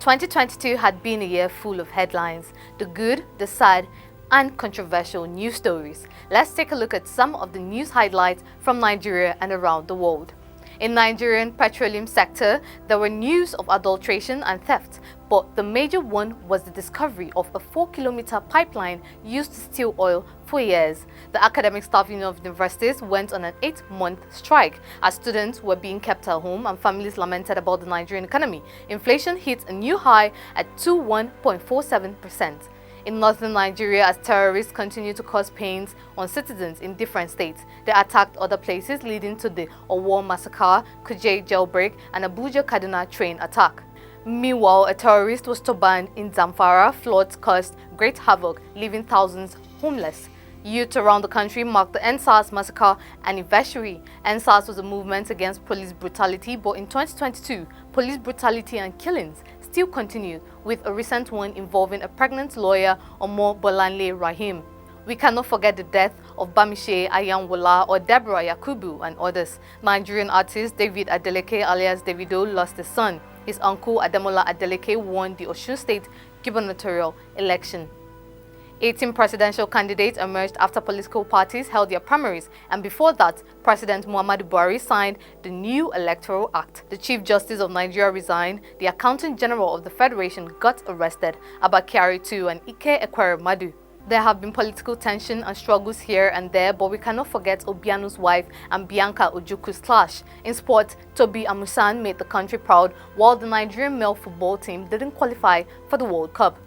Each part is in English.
2022 had been a year full of headlines, the good, the sad, and controversial news stories. Let's take a look at some of the news highlights from Nigeria and around the world. In Nigerian petroleum sector, there were news of adulteration and theft, but the major one was the discovery of a 4-kilometer pipeline used to steal oil for years. The Academic Staff Union of Universities went on an 8-month strike as students were being kept at home and families lamented about the Nigerian economy. Inflation hit a new high at 21.47%. In northern Nigeria, as terrorists continue to cause pains on citizens in different states, they attacked other places, leading to the Owo massacre, Kuje jailbreak, and Abuja-Kaduna train attack. Meanwhile, a terrorist was stubborn in Zamfara. Floods caused great havoc, leaving thousands homeless. Youth around the country marked the EndSARS massacre anniversary. EndSARS was a movement against police brutality, but in 2022, police brutality and killings still continued, with a recent one involving a pregnant lawyer, Omo Bolanle Rahim. We cannot forget the death of Bamishe Ayanwola or Deborah Yakubu and others. Nigerian artist David Adeleke alias Davido lost his son. His uncle Ademola Adeleke won the Osun State gubernatorial election. 18 presidential candidates emerged after political parties held their primaries, and before that, President Muhammadu Buhari signed the new Electoral Act. The Chief Justice of Nigeria resigned, the Accountant General of the Federation got arrested, Abba Kyari too, and Ike Ekweremadu. There have been political tension and struggles here and there, but we cannot forget Obiano's wife and Bianca Ojuku's clash. In sport, Tobi Amusan made the country proud, while the Nigerian male football team didn't qualify for the World Cup.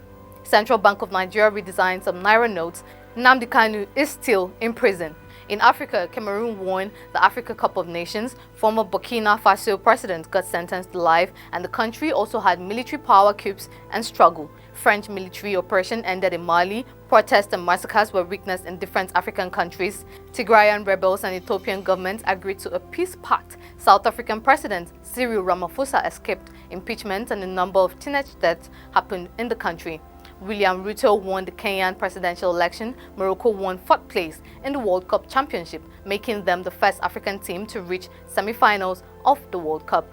Central Bank of Nigeria redesigned some Naira notes. Nnamdi Kanu is still in prison. In Africa, Cameroon won the Africa Cup of Nations. Former Burkina Faso president got sentenced to life, and the country also had military power coups and struggle. French military operation ended in Mali. Protests and massacres were witnessed in different African countries. Tigrayan rebels and Ethiopian government agreed to a peace pact. South African President Cyril Ramaphosa escaped impeachment, and a number of teenage deaths happened in the country. William Ruto won the Kenyan presidential election. Morocco won 4th place in the World Cup Championship, making them the first African team to reach semi-finals of the World Cup.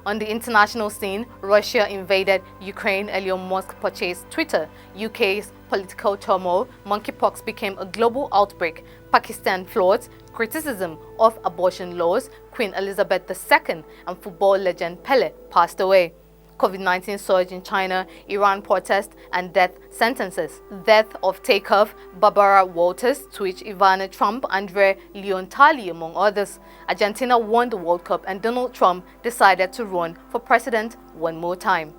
On the international scene, Russia invaded Ukraine. Elon Musk purchased Twitter. UK's political turmoil. Monkeypox became a global outbreak. Pakistan floods. Criticism of abortion laws. Queen Elizabeth II and football legend Pele passed away. COVID-19 surge in China, Iran protest and death sentences. Death of Takeoff, Barbara Walters, Twitch, Ivana Trump, Andre Leontali, among others. Argentina won the World Cup, and Donald Trump decided to run for president one more time.